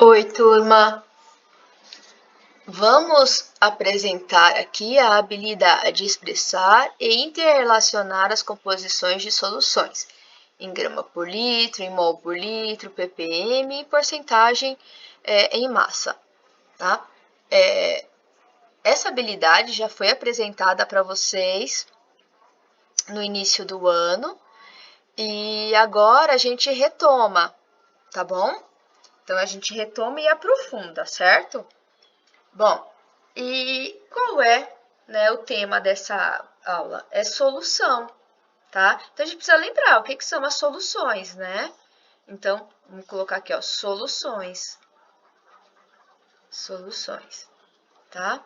Oi, turma! Vamos apresentar aqui a habilidade de expressar e interrelacionar as composições de soluções em grama por litro, em mol por litro, ppm e porcentagem em massa. Tá? Essa habilidade já foi apresentada para vocês no início do ano e agora a gente retoma, tá bom? Então, a gente retoma e aprofunda, certo? Bom, e qual é, né, o tema dessa aula? É solução, tá? Então, a gente precisa lembrar o que são as soluções, né? Então, vamos colocar aqui, ó, soluções. Soluções, tá?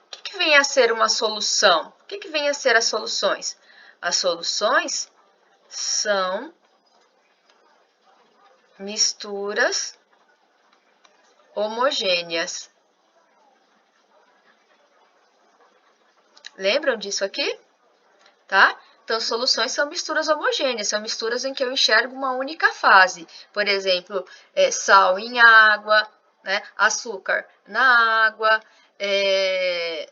O que vem a ser uma solução? O que vem a ser as soluções? As soluções são misturas homogêneas. Lembram disso aqui? Tá? Então, soluções são misturas homogêneas, são misturas em que eu enxergo uma única fase. Por exemplo, sal em água, né? Açúcar na água,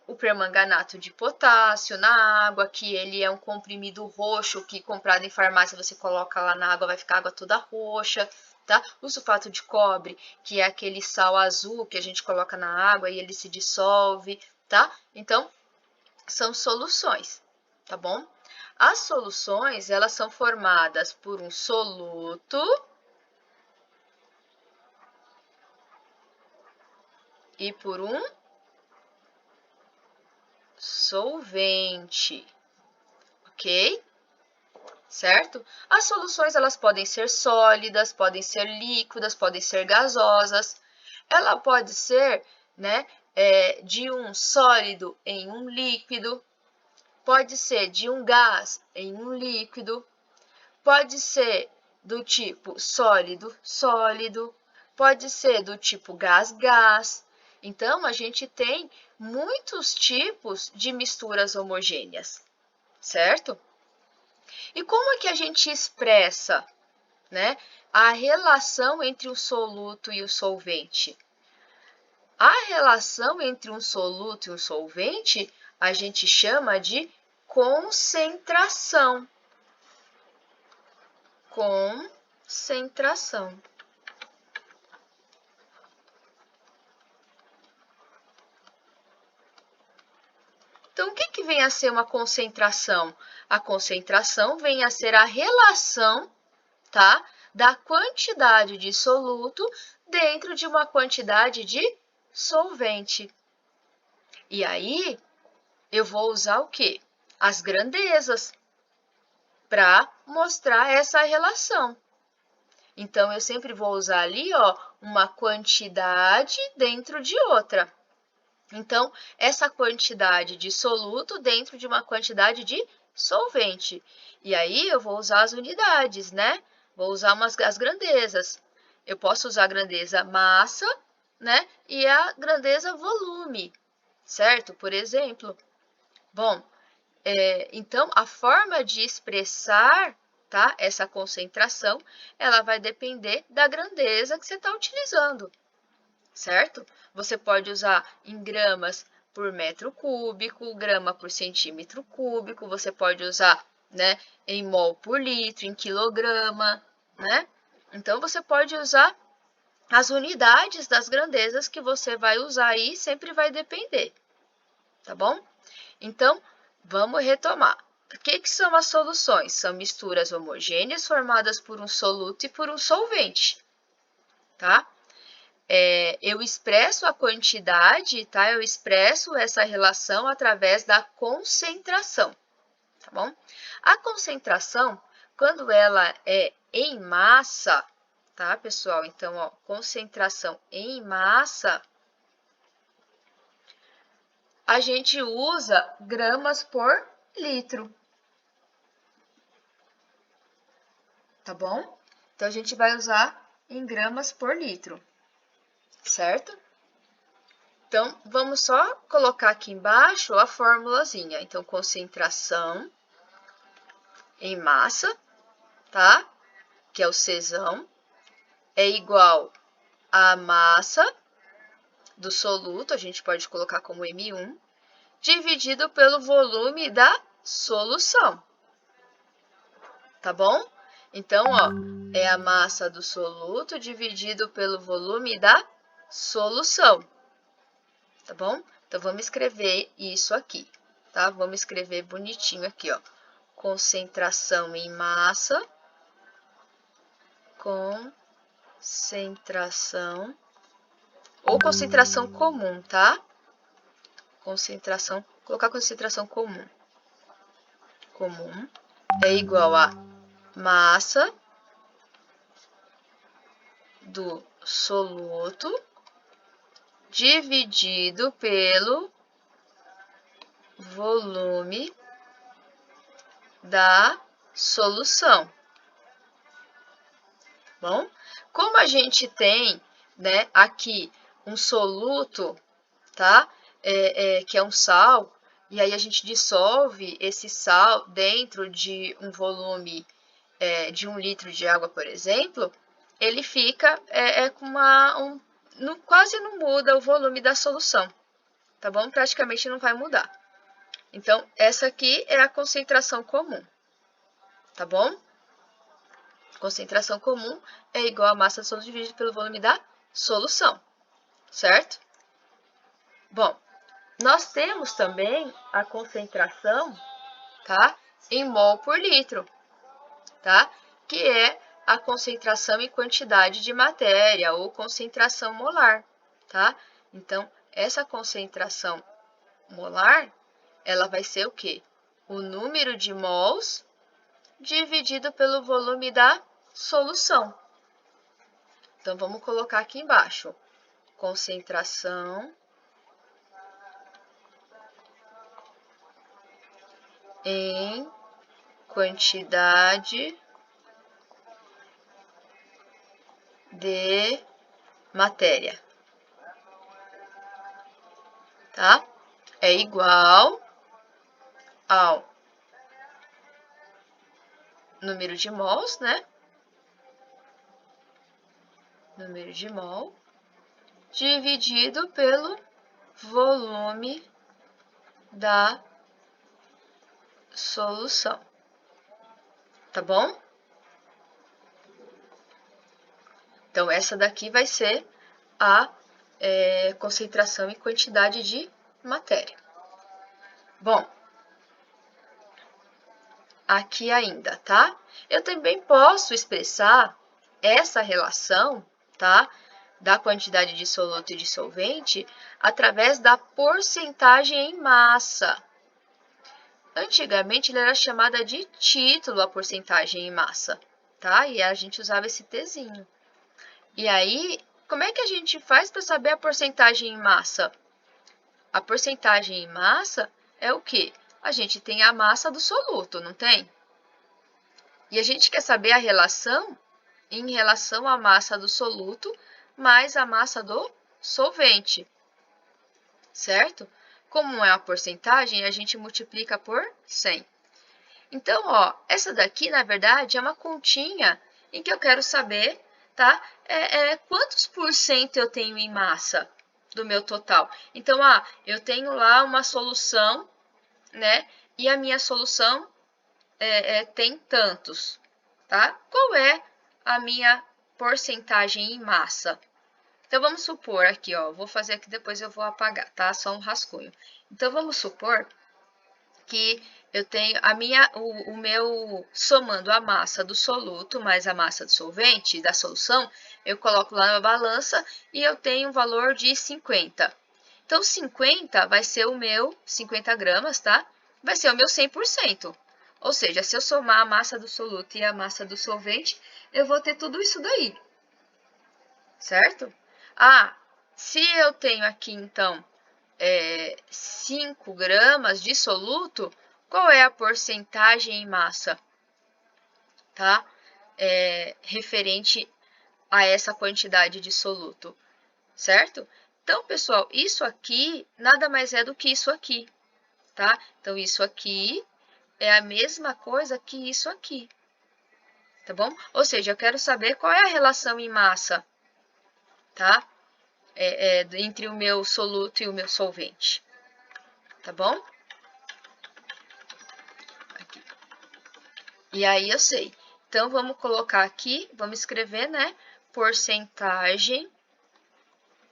o permanganato de potássio na água, que ele é um comprimido roxo que comprado em farmácia você coloca lá na água, vai ficar a água toda roxa. Tá? O sulfato de cobre, que é aquele sal azul que a gente coloca na água e ele se dissolve. Tá? Então, são soluções. Tá bom? As soluções, elas são formadas por um soluto e por um solvente, ok? Certo? As soluções, elas podem ser sólidas, podem ser líquidas, podem ser gasosas. Ela pode ser, né, de um sólido em um líquido, pode ser de um gás em um líquido, pode ser do tipo sólido, pode ser do tipo gás-gás. Então, a gente tem muitos tipos de misturas homogêneas, certo? E como é que a gente expressa, né, a relação entre o soluto e o solvente? A relação entre um soluto e um solvente a gente chama de concentração. Concentração. Então, o que vem a ser uma concentração? A concentração vem a ser a relação, tá, da quantidade de soluto dentro de uma quantidade de solvente. E aí, eu vou usar o quê? As grandezas para mostrar essa relação. Então, eu sempre vou usar ali, ó, uma quantidade dentro de outra. Então, essa quantidade de soluto dentro de uma quantidade de solvente. E aí, eu vou usar as unidades, né? Vou usar as grandezas. Eu posso usar a grandeza massa, né? E a grandeza volume, certo? Por exemplo. Bom, então, a forma de expressar, tá, essa concentração, ela vai depender da grandeza que você está utilizando, certo? Você pode usar em gramas por metro cúbico, grama por centímetro cúbico, você pode usar, né, em mol por litro, em quilograma, né? Então, você pode usar as unidades das grandezas que você vai usar aí, sempre vai depender, tá bom? Então, vamos retomar. O que são as soluções? São misturas homogêneas formadas por um soluto e por um solvente, tá? Eu expresso a quantidade, tá? Eu expresso essa relação através da concentração, tá bom? A concentração, quando ela é em massa, tá, pessoal? Então, ó, concentração em massa, a gente usa gramas por litro, tá bom? Então, a gente vai usar em gramas por litro, certo? Então, vamos só colocar aqui embaixo a formulazinha. Então, concentração em massa, tá? Que é o Czão, é igual a massa do soluto, a gente pode colocar como M1, dividido pelo volume da solução. Tá bom? Então, ó, é a massa do soluto dividido pelo volume da solução. Tá bom? Então, vamos escrever isso aqui, tá? Vamos escrever bonitinho aqui, ó. Concentração em massa, concentração, ou concentração comum, tá? Concentração, colocar concentração comum. Comum é igual a massa do soluto dividido pelo volume da solução. Bom, como a gente tem, né, aqui um soluto, tá? Que é um sal, e aí a gente dissolve esse sal dentro de um volume de 1 litro de água, por exemplo, ele fica com quase não muda o volume da solução, tá bom? Praticamente não vai mudar. Então, essa aqui é a concentração comum, tá bom? Concentração comum é igual a massa do soluto dividido pelo volume da solução, certo? Bom, nós temos também a concentração, tá? Em mol por litro, tá? Que é a concentração e quantidade de matéria, ou concentração molar, tá? Então, essa concentração molar, ela vai ser o quê? O número de mols dividido pelo volume da solução. Então, vamos colocar aqui embaixo. Concentração em quantidade de matéria, tá? É igual ao número de mols, né? Número de mol dividido pelo volume da solução. Tá bom? Então, essa daqui vai ser a concentração e quantidade de matéria. Bom, aqui ainda, tá? Eu também posso expressar essa relação, tá? Da quantidade de soluto e de solvente através da porcentagem em massa. Antigamente, ele era chamada de título a porcentagem em massa, tá? E a gente usava esse Tzinho. E aí, como é que a gente faz para saber a porcentagem em massa? A porcentagem em massa é o quê? A gente tem a massa do soluto, não tem? E a gente quer saber a relação em relação à massa do soluto mais a massa do solvente, certo? Como é a porcentagem, a gente multiplica por 100. Então, ó, essa daqui, na verdade, é uma continha em que eu quero saber, tá? Quantos por cento eu tenho em massa do meu total. Então, eu tenho lá uma solução, né? E a minha solução tem tantos, tá? Qual é a minha porcentagem em massa? Então, vamos supor aqui, ó, vou fazer aqui, depois eu vou apagar, tá? Só um rascunho. Então, vamos supor que eu tenho o meu, somando a massa do soluto mais a massa do solvente, da solução, eu coloco lá na balança e eu tenho um valor de 50. Então, 50 vai ser o meu, 50 gramas, tá? Vai ser o meu 100%. Ou seja, se eu somar a massa do soluto e a massa do solvente, eu vou ter tudo isso daí, certo? Se eu tenho aqui, então, 5 gramas de soluto, qual é a porcentagem em massa, tá? Referente a essa quantidade de soluto, certo? Então, pessoal, isso aqui nada mais é do que isso aqui, tá? Então, isso aqui é a mesma coisa que isso aqui, tá bom? Ou seja, eu quero saber qual é a relação em massa. tá? Entre o meu soluto e o meu solvente, tá bom? Aqui. E aí eu sei. Então, vamos colocar aqui, vamos escrever, né? Porcentagem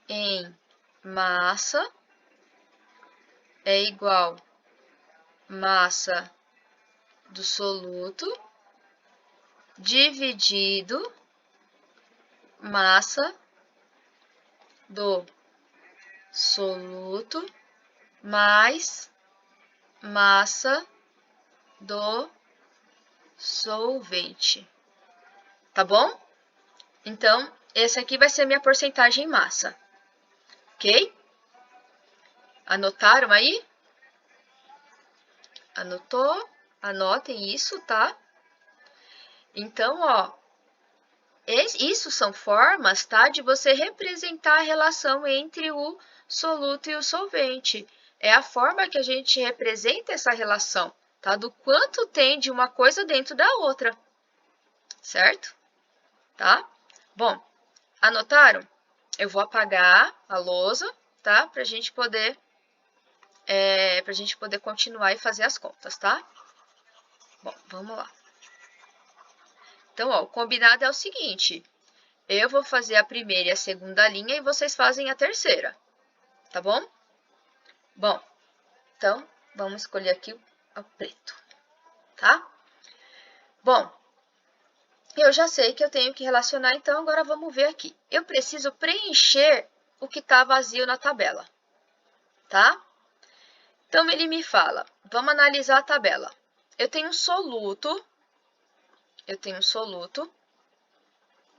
em massa é igual massa do soluto dividido massa do soluto mais massa do solvente, tá bom? Então, esse aqui vai ser minha porcentagem em massa, ok? Anotaram aí? Anotou? Anotem isso, tá? Então, ó, isso são formas, tá, de você representar a relação entre o soluto e o solvente. É a forma que a gente representa essa relação, tá? Do quanto tem de uma coisa dentro da outra, certo? Tá? Bom, anotaram? Eu vou apagar a lousa, tá? Pra gente poder continuar e fazer as contas, tá? Bom, vamos lá. Então, ó, o combinado é o seguinte: eu vou fazer a primeira e a segunda linha e vocês fazem a terceira, tá bom? Bom, então, vamos escolher aqui o preto, tá? Bom, eu já sei que eu tenho que relacionar, então agora vamos ver aqui. Eu preciso preencher o que está vazio na tabela, tá? Então, ele me fala, vamos analisar a tabela. Eu tenho um soluto,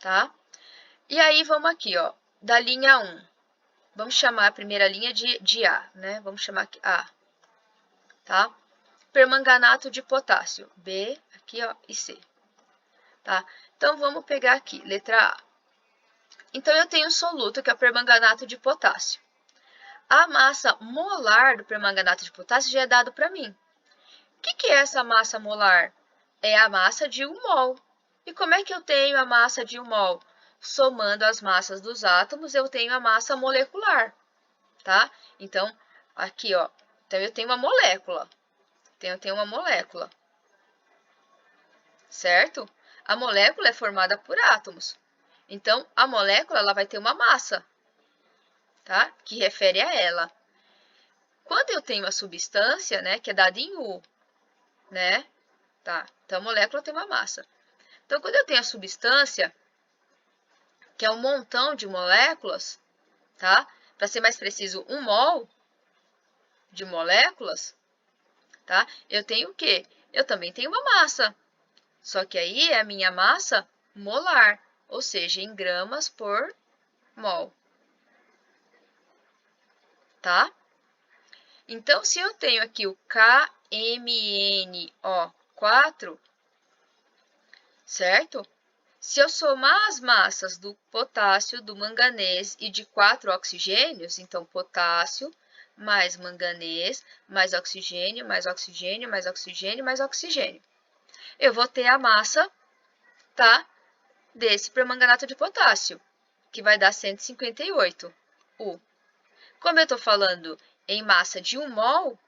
tá? E aí, vamos aqui, ó, da linha 1. Vamos chamar a primeira linha de A, né? Vamos chamar aqui A, tá? Permanganato de potássio, B, aqui, ó, e C, tá? Então, vamos pegar aqui, letra A. Então, eu tenho um soluto, que é o permanganato de potássio. A massa molar do permanganato de potássio já é dado para mim. O que é essa massa molar? É a massa de 1 mol. E como é que eu tenho a massa de 1 mol? Somando as massas dos átomos, eu tenho a massa molecular, tá? Então, aqui, ó, então eu tenho uma molécula. Eu tenho uma molécula, certo? A molécula é formada por átomos. Então, a molécula ela vai ter uma massa, tá? Que refere a ela. Quando eu tenho a substância, né, que é dada em U, né? Tá? Então, a molécula tem uma massa. Então, quando eu tenho a substância, que é um montão de moléculas, tá? Para ser mais preciso, 1 mol de moléculas, tá? Eu tenho o quê? Eu também tenho uma massa. Só que aí é a minha massa molar, ou seja, em gramas por mol, tá? Então, se eu tenho aqui o KMNO4, certo? Se eu somar as massas do potássio, do manganês e de 4 oxigênios, então potássio mais manganês, mais oxigênio, mais oxigênio, mais oxigênio, mais oxigênio. Eu vou ter a massa, tá, desse permanganato de potássio, que vai dar 158 U. Como eu estou falando em massa de 1 mol,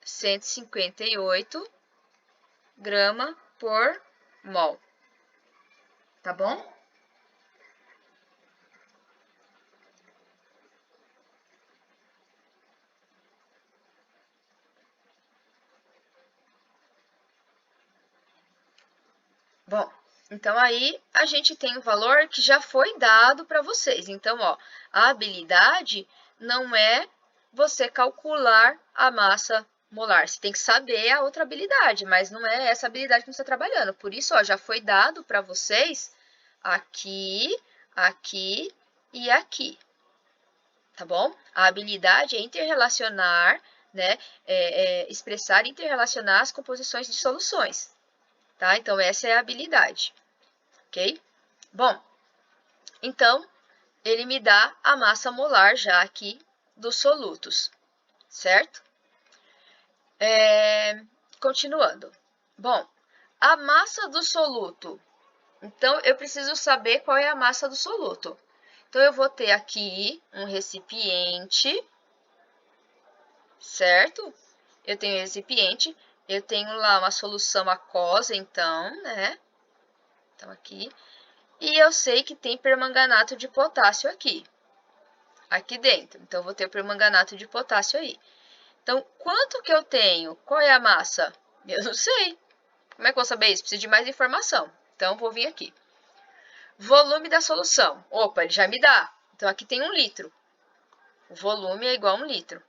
158 grama por mol. Tá bom? Bom, então aí a gente tem o valor que já foi dado para vocês. Então, ó, a habilidade não é você calcular a massa molar. Você tem que saber a outra habilidade, mas não é essa habilidade que você está trabalhando. Por isso, ó, já foi dado para vocês aqui, aqui e aqui. Tá bom? A habilidade é interrelacionar, né? Expressar e interrelacionar as composições de soluções. Tá? Então, essa é a habilidade. Ok? Bom, então, ele me dá a massa molar já aqui dos solutos, certo? Continuando. Bom, a massa do soluto. Então, eu preciso saber qual é a massa do soluto. Então, eu vou ter aqui um recipiente, certo? Eu tenho recipiente, eu tenho lá uma solução aquosa, então, né? Então, aqui. E eu sei que tem permanganato de potássio aqui dentro. Então, eu vou ter permanganato de potássio aí. Então, quanto que eu tenho? Qual é a massa? Eu não sei. Como é que eu vou saber isso? Preciso de mais informação. Então, vou vir aqui. Volume da solução. Opa, ele já me dá. Então, aqui tem 1 litro. O volume é igual a 1 litro.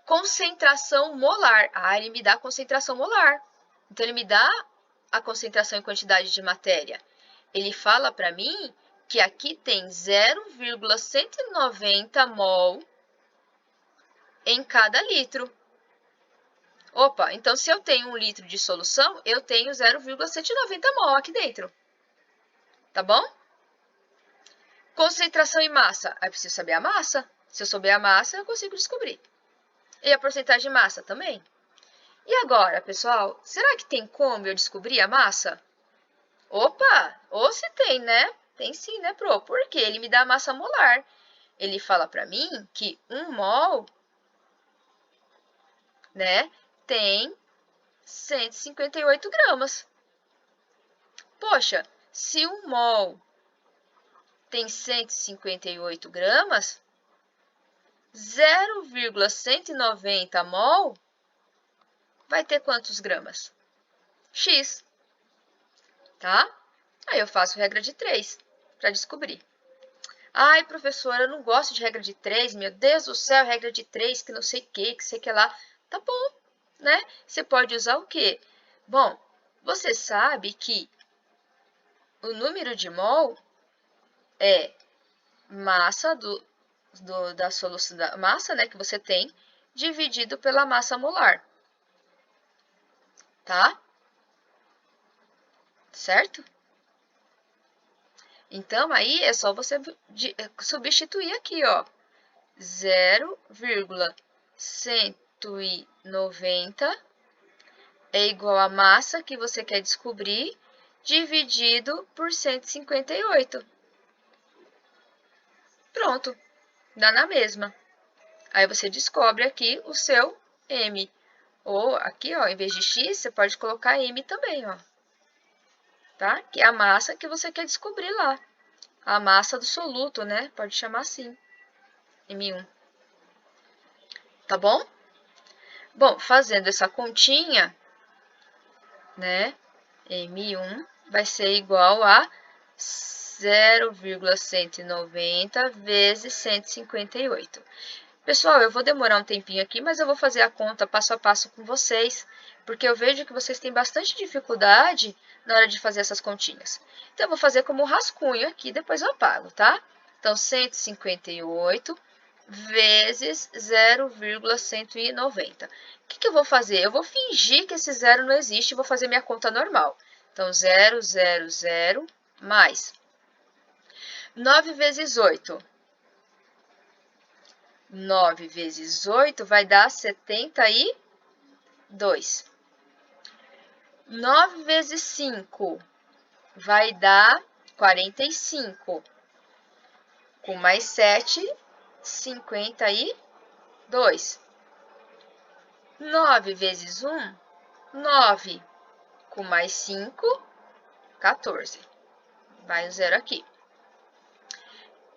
Concentração molar. Ah, ele me dá a concentração molar. Então, ele me dá a concentração em quantidade de matéria. Ele fala para mim que aqui tem 0,190 mol em cada litro. Opa, então se eu tenho 1 litro de solução, eu tenho 0,190 mol aqui dentro. Tá bom? Concentração e massa. Aí preciso saber a massa. Se eu souber a massa, eu consigo descobrir. E a porcentagem de massa também. E agora, pessoal, será que tem como eu descobrir a massa? Opa, ou se tem, né? Tem sim, né, Pro? Porque ele me dá a massa molar. Ele fala para mim que 1 mol, né, tem 158 gramas. Poxa, se 1 mol tem 158 gramas, 0,190 mol vai ter quantos gramas? X, tá? Aí eu faço regra de 3 para descobrir. Ai, professora, eu não gosto de regra de 3, meu Deus do céu, regra de 3, que não sei o que sei que lá. Tá bom, né? Você pode usar o quê? Bom, você sabe que o número de mol é massa da solução, da massa, né, que você tem, dividido pela massa molar. Tá? Certo? Então, aí é só você substituir aqui, ó. 0,190 é igual a massa que você quer descobrir, dividido por 158. Pronto, dá na mesma. Aí você descobre aqui o seu M. Ou aqui, ó, em vez de X, você pode colocar M também, ó. Tá? Que é a massa que você quer descobrir lá. A massa do soluto, né? Pode chamar assim. M1. Tá bom? Bom, fazendo essa continha, né? M1 vai ser igual a 0,190 vezes 158. Pessoal, eu vou demorar um tempinho aqui, mas eu vou fazer a conta passo a passo com vocês, porque eu vejo que vocês têm bastante dificuldade na hora de fazer essas continhas. Então, eu vou fazer como rascunho aqui, depois eu apago, tá? Então, 158 vezes 0,190. O que eu vou fazer? Eu vou fingir que esse zero não existe e vou fazer minha conta normal. Então, 0, 0, 0, mais 9 vezes 8. 9 vezes 8 vai dar 72. 9 vezes 5 vai dar 45. Com mais 7, 52. 9 vezes 1, 9. Com mais 5, 14. Vai o zero aqui.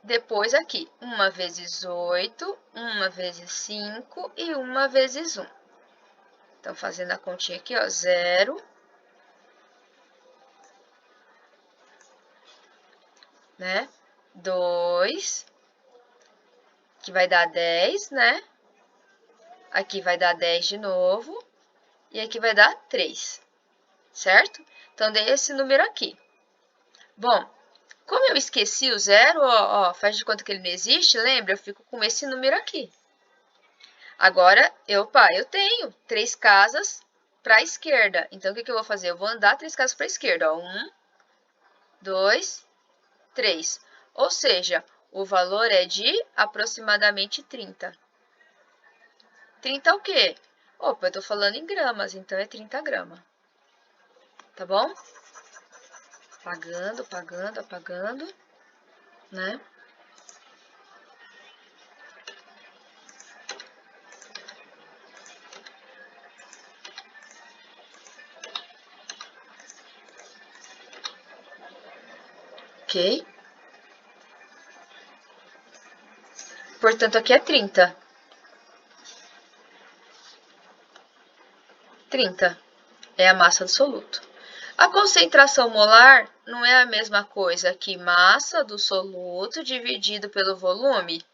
Depois aqui, 1 vezes 8, 1 vezes 5 e 1 vezes 1. Então, fazendo a continha aqui, ó, 0, né? 2, que vai dar 10, né? Aqui vai dar 10 de novo, e aqui vai dar 3, certo? Então, dei esse número aqui. Bom, como eu esqueci o zero, ó, faz de conta que ele não existe, lembra? Eu fico com esse número aqui. Agora, eu tenho 3 casas para a esquerda. Então, o que eu vou fazer? Eu vou andar 3 casas para a esquerda. Ó. 1, 2, 3. Ou seja, o valor é de aproximadamente 30. 30 o quê? Opa, eu estou falando em gramas, então é 30 gramas. Tá bom? Apagando, apagando, apagando. né? Ok? Portanto, aqui é 30. 30 é a massa do soluto. A concentração molar não é a mesma coisa que massa do soluto dividido pelo volume?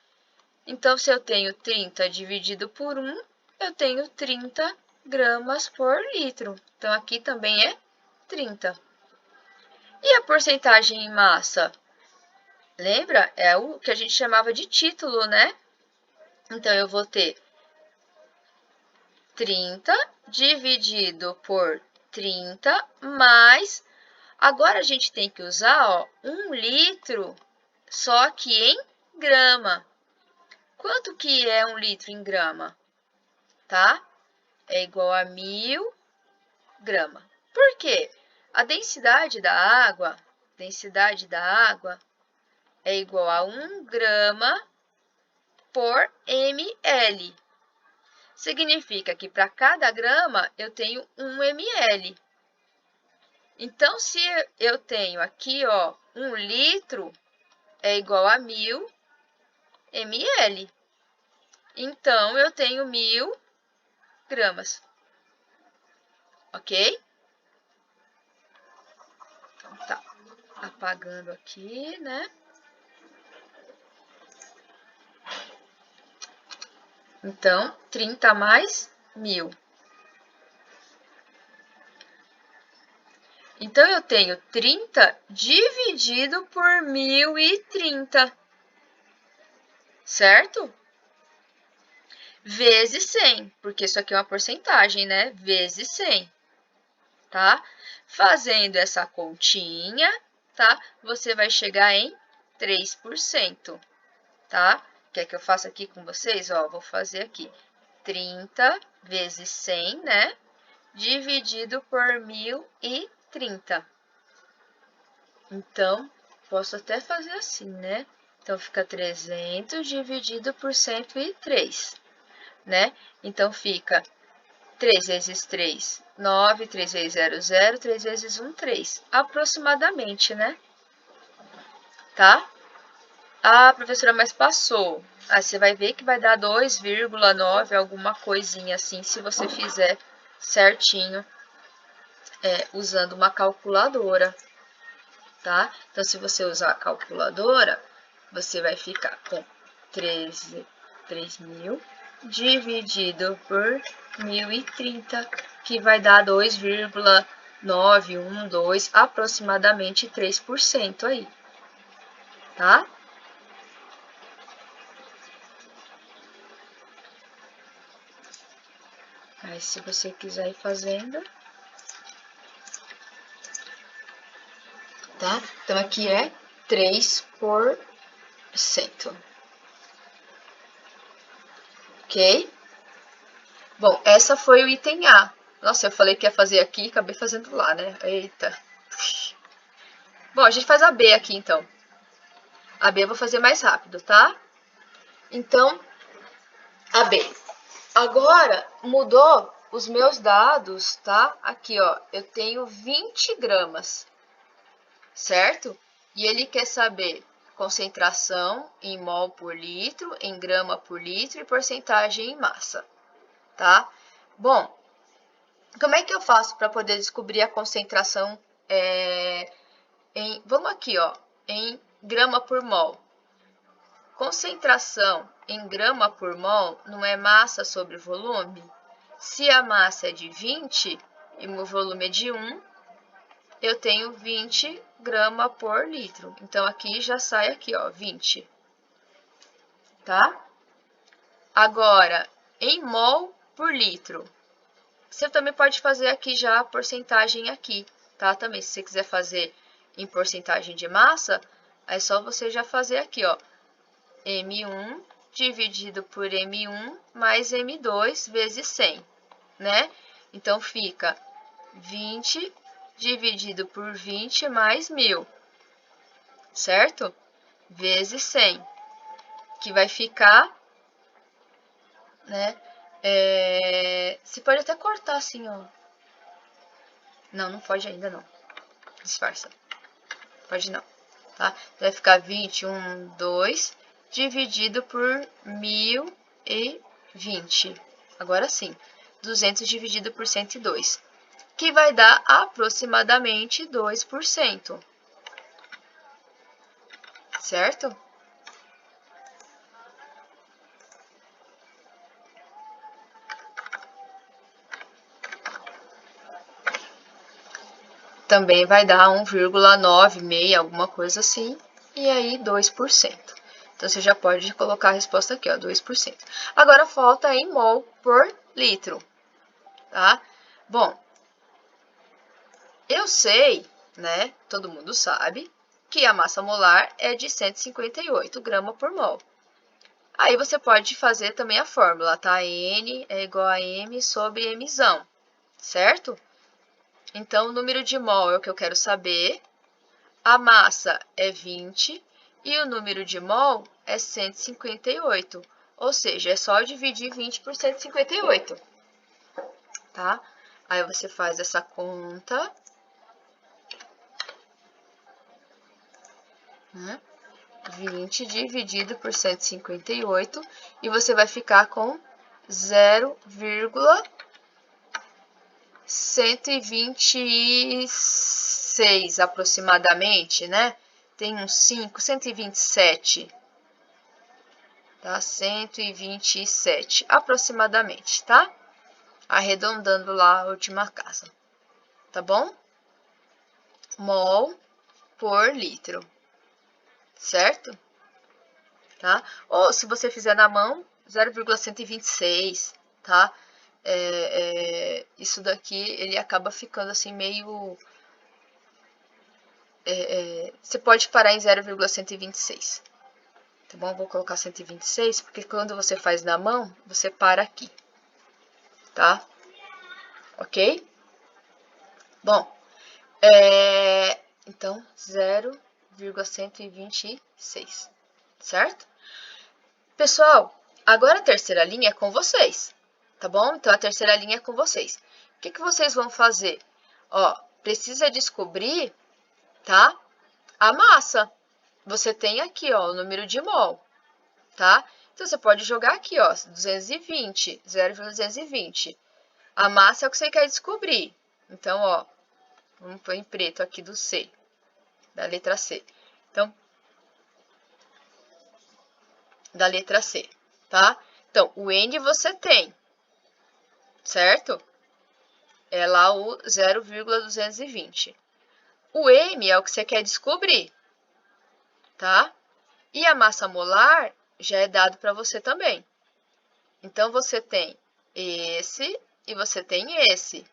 Então, se eu tenho 30 dividido por 1, eu tenho 30 gramas por litro. Então, aqui também é 30. E a porcentagem em massa? Lembra? É o que a gente chamava de título, né? Então, eu vou ter 30 dividido por 30 mais... Agora, a gente tem que usar, ó, 1 litro, só que em grama. Quanto que é 1 litro em grama? Tá? É igual a 1000 gramas. Por quê? A densidade da água é igual a 1 grama por ml. Significa que para cada grama eu tenho 1 ml. Então, se eu tenho aqui, ó, 1 litro é igual a 1000 ml. Então, eu tenho 1000 gramas. Ok? Então, tá apagando aqui, né? Então, 30 mais 1000. Então, eu tenho 30 dividido por 1030, certo? Vezes 100, porque isso aqui é uma porcentagem, né? Vezes 100, tá? Fazendo essa continha, tá? Você vai chegar em 3%, tá? Quer que eu faça aqui com vocês? Ó, vou fazer aqui 30 vezes 100, né? Dividido por 1030. Então, posso até fazer assim, né? Então, fica 300 dividido por 103, né? Então, fica 3 vezes 3, 9, 3 vezes 0, 0, 3 vezes 1, 3. Aproximadamente, né? Tá? Ah, professora, mas passou. Aí você vai ver que vai dar 2,9, alguma coisinha assim, se você fizer certinho, usando uma calculadora, tá? Então, se você usar a calculadora, você vai ficar com 3.000 dividido por 1030, que vai dar 2,912, aproximadamente 3% aí, tá? Aí, se você quiser ir fazendo, tá? Então, aqui é 3%. Ok? Bom, essa foi o item A. Nossa, eu falei que ia fazer aqui e acabei fazendo lá, né? Eita. Bom, a gente faz a B aqui, então. A B eu vou fazer mais rápido, tá? Então, a B. Agora, mudou os meus dados, tá? Aqui, ó, eu tenho 20 gramas, certo? E ele quer saber concentração em mol por litro, em grama por litro e porcentagem em massa, tá? Bom, como é que eu faço para poder descobrir a concentração vamos aqui, ó, em grama por mol. Concentração em grama por mol não é massa sobre volume? Se a massa é de 20 e o volume é de 1, eu tenho 20 gramas por litro. Então, aqui já sai aqui, ó, 20. Tá? Agora, em mol por litro. Você também pode fazer aqui já a porcentagem aqui, tá? Também, se você quiser fazer em porcentagem de massa, é só você já fazer aqui, ó. M1 dividido por M1 mais M2 vezes 100, né? Então, fica 20 dividido por 20 mais 1000, certo? vezes 100, que vai ficar, né? Você pode até cortar assim, ó. Não, não pode ainda não. Disfarça. Pode não, tá? Vai ficar 21,2 dividido por 1020. Agora sim, 200 dividido por 102, que vai dar aproximadamente 2%. Certo? Também vai dar 1,96, alguma coisa assim, e aí 2%. Então, você já pode colocar a resposta aqui, ó, 2%. Agora, falta em mol por litro, tá? Bom, eu sei, né, todo mundo sabe, que a massa molar é de 158 gramas por mol. Aí, você pode fazer também a fórmula, tá? N é igual a M sobre Mzão, certo? Então, o número de mol é o que eu quero saber. A massa é 20 e o número de mol é 158. Ou seja, é só dividir 20 por 158, tá? Aí você faz essa conta, né? 20 dividido por 158 e você vai ficar com 0,126 aproximadamente, né? Tem uns 5, 127, tá? 127 aproximadamente, tá? Arredondando lá a última casa, tá bom? Mol por litro, certo? Tá? Ou se você fizer na mão, 0,126, tá? Isso daqui, ele acaba ficando assim meio... você pode parar em 0,126, tá bom? Vou colocar 126, porque quando você faz na mão, você para aqui, tá? Ok? Bom, então, 0,126, certo? Pessoal, agora a terceira linha é com vocês, tá bom? Então, a terceira linha é com vocês. O que vocês vão fazer? Ó, precisa descobrir, tá? A massa. Você tem aqui, ó, o número de mol, tá? Então, você pode jogar aqui, ó, 220, 0,220. A massa é o que você quer descobrir. Então, ó, vamos pôr em preto aqui do C, da letra C. Então, da letra C, tá? Então, o N você tem, certo? É lá o 0,220. O M é o que você quer descobrir, tá? E a massa molar já é dado para você também. Então, você tem esse e você tem esse,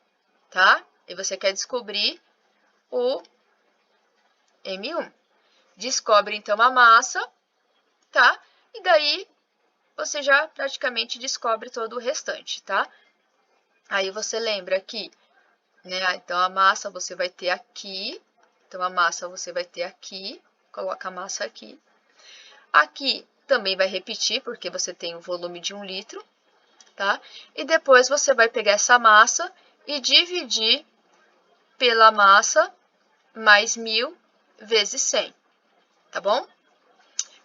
tá? E você quer descobrir o M1. Descobre, então, a massa, tá? E daí, você já praticamente descobre todo o restante, tá? Aí, você lembra que, né? Então, a massa você vai ter aqui. Então, a massa você vai ter aqui. Coloca a massa aqui. Aqui também vai repetir, porque você tem o volume de 1 litro, tá? E depois você vai pegar essa massa e dividir pela massa mais 1000 vezes 100, tá bom?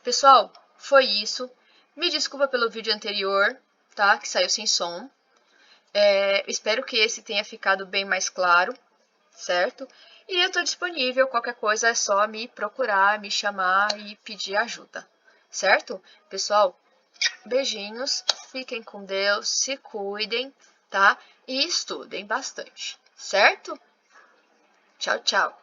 Pessoal, foi isso. Me desculpa pelo vídeo anterior, tá? Que saiu sem som. Espero que esse tenha ficado bem mais claro, certo? E eu estou disponível, qualquer coisa é só me procurar, me chamar e pedir ajuda, certo? Pessoal, beijinhos, fiquem com Deus, se cuidem, tá? E estudem bastante, certo? Tchau, tchau!